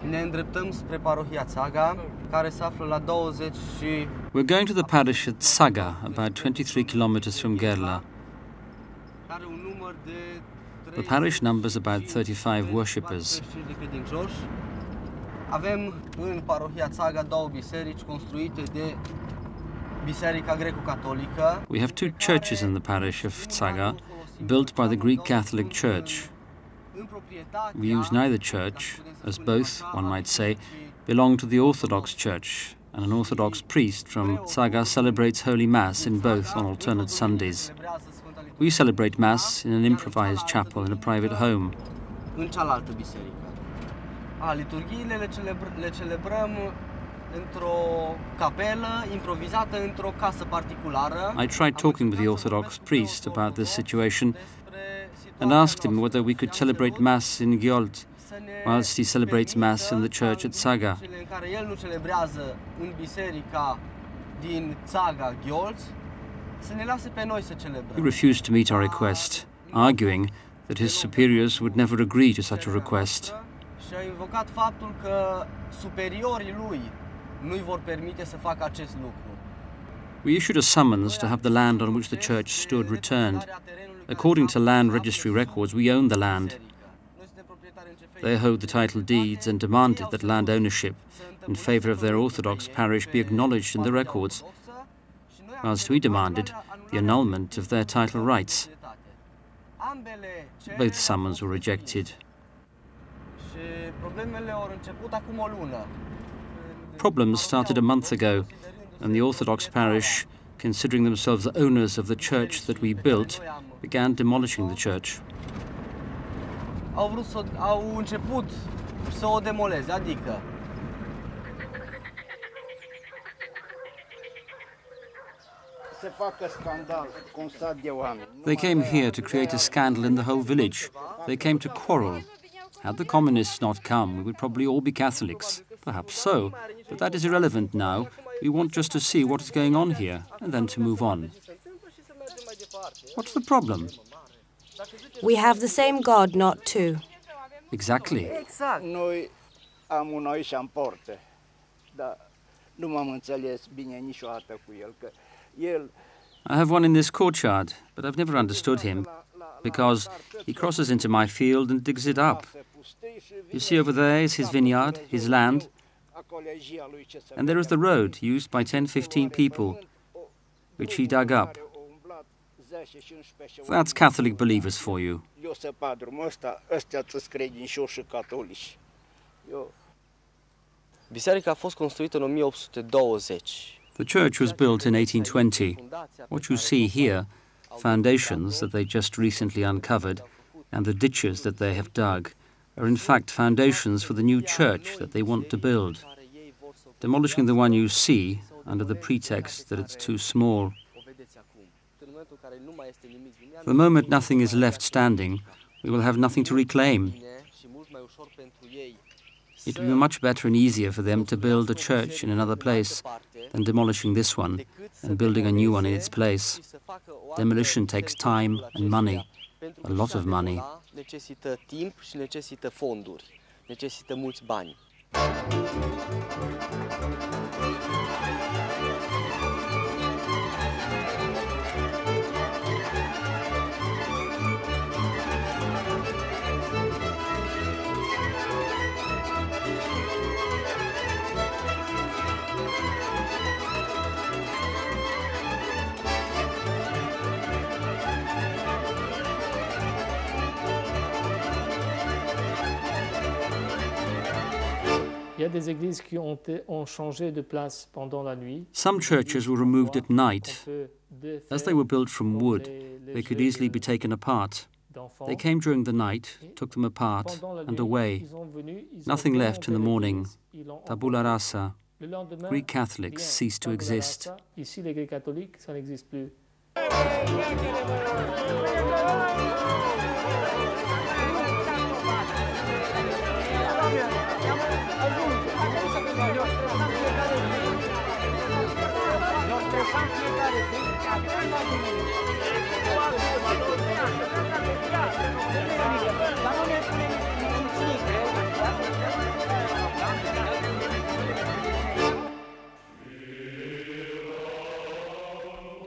Ne îndreptăm spre parohia Țaga, care se află la 20 și... We're going to the parish at Saga, about 23 kilometers from Gerla. The parish numbers about 35 worshippers. Avem în parohia Țaga două biserici construite de Biserica Greco-Catolică. We have two churches in the parish of Saga, built by the Greek Catholic Church. We use neither church, as both, one might say, belong to the Orthodox Church, and an Orthodox priest from Saga celebrates Holy Mass in both on alternate Sundays. We celebrate Mass in an improvised chapel in a private home. În cealaltă biserică. Liturghiile le celebrăm într-o capelă improvizată într-o casă particulară. I tried talking with the Orthodox priest about this situation and asked him whether we could celebrate Mass in Giolt whilst he celebrates Mass in the church at Saga. He refused to meet our request, arguing that his superiors would never agree to such a request. We issued a summons to have the land on which the church stood returned. According to land registry records, we own the land. They hold the title deeds and demanded that land ownership in favour of their Orthodox parish be acknowledged in the records, whilst we demanded the annulment of their title rights. Both summons were rejected. Problems started a month ago, and the Orthodox parish, considering themselves the owners of the church that we built, began demolishing the church. Au început să o demoleze, adică They came here to create a scandal in the whole village. They came to quarrel. Had the communists not come, we would probably all be Catholics. Perhaps so, but that is irrelevant now. We want just to see what is going on here, and then to move on. What's the problem? We have the same God, not two. Exactly. Noi am un aici în porte, dar nu m-am înțeles bine niciodată cu el, că el... I have one in this courtyard, but I've never understood him, because he crosses into my field and digs it up. You see over there is his vineyard, his land, and there is the road used by 10-15 people, which he dug up. That's Catholic believers for you. Biserica a fost construită în 1820. The church was built in 1820. What you see here, foundations that they just recently uncovered, and the ditches that they have dug, are in fact foundations for the new church that they want to build. Demolishing the one you see, under the pretext that it's too small. The moment nothing is left standing, we will have nothing to reclaim. It will be much better and easier for them to build a church in another place than demolishing this one and building a new one in its place. Demolition takes time and money, a lot of money. Necesită timp și necesită fonduri, necesită mulți bani. Some churches were removed at night. As they were built from wood, they could easily be taken apart. They came during the night, took them apart and away. Nothing left in the morning. Tabula rasa. Greek Catholics ceased to exist.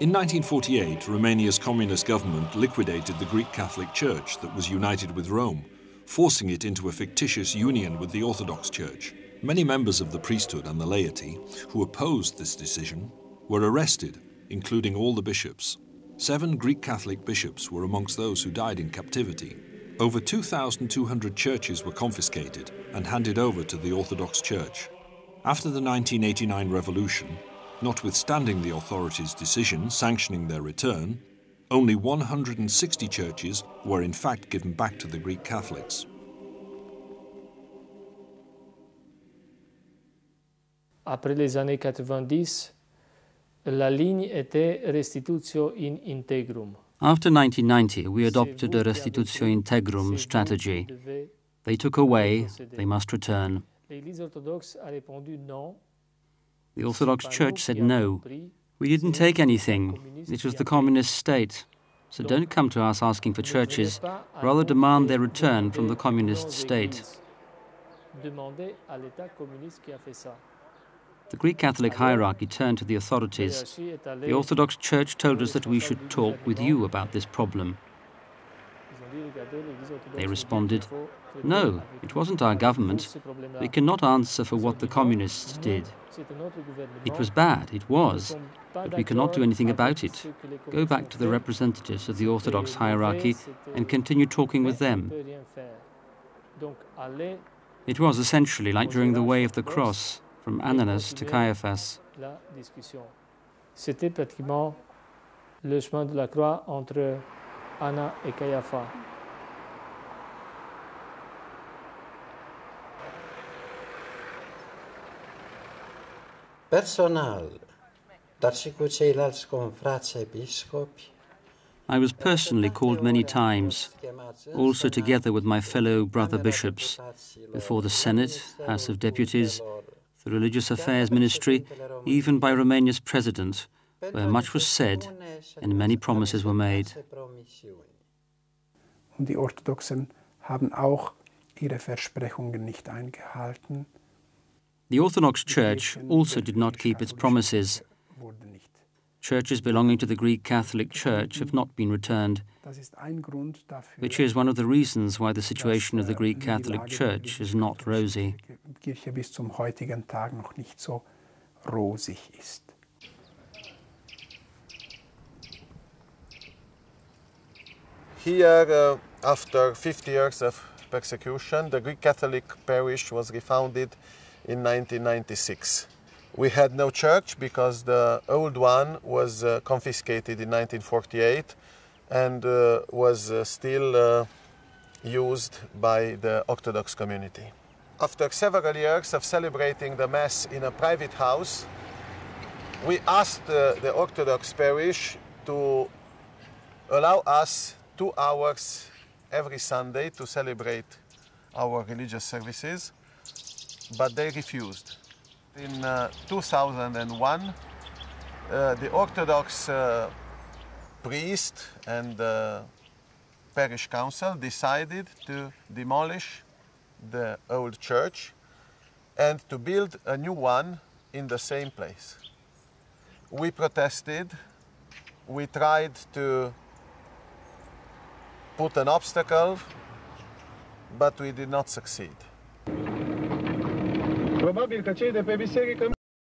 In 1948, Romania's Communist government liquidated the Greek Catholic Church that was united with Rome, forcing it into a fictitious union with the Orthodox Church. Many members of the priesthood and the laity who opposed this decision were arrested, including all the bishops. 7 Greek Catholic bishops were amongst those who died in captivity. Over 2,200 churches were confiscated and handed over to the Orthodox Church. After the 1989 revolution, notwithstanding the authorities' decision sanctioning their return, only 160 churches were in fact given back to the Greek Catholics. Après les années 90, la ligne était restitutio in integrum. After 1990, we adopted a restitutio integrum strategy. They took away, they must return. L'Église orthodoxe a répondu non. The Orthodox Church said no. We didn't take anything. It was the communist state. So don't come to us asking for churches, rather demand their return from the communist state. The Greek Catholic hierarchy turned to the authorities. The Orthodox Church told us that we should talk with you about this problem. They responded, no, it wasn't our government. We cannot answer for what the communists did. It was bad, it was, but we cannot do anything about it. Go back to the representatives of the Orthodox hierarchy and continue talking with them. It was essentially like during the Way of the Cross, from Ananias to Caiaphas. C'était pratiquement le chemin de la croix entre Anna et Caiaphas. Personal, dar și cu ceilalți confrați episcopi. I was personally called many times, also together with my fellow brother bishops, before the Senate, House of Deputies, the Religious Affairs Ministry, even by Romania's president, where much was said and many promises were made. Und die Orthodoxen haben auch ihre Versprechungen nicht eingehalten. The Orthodox Church also did not keep its promises. Churches belonging to the Greek Catholic Church have not been returned, which is one of the reasons why the situation of the Greek Catholic Church is not rosy. Kirche bis zum heutigen Tag noch nicht so rosig ist. Here, after 50 years of persecution, the Greek Catholic parish was refounded in 1996. We had no church because the old one was confiscated in 1948 and was still used by the Orthodox community. After several years of celebrating the Mass in a private house, we asked the Orthodox parish to allow us 2 hours every Sunday to celebrate our religious services, but they refused. In 2001, the Orthodox priest and the parish council decided to demolish the old church and to build a new one in the same place. We protested, we tried to put an obstacle, but we did not succeed. Probabil că cei de pe biserică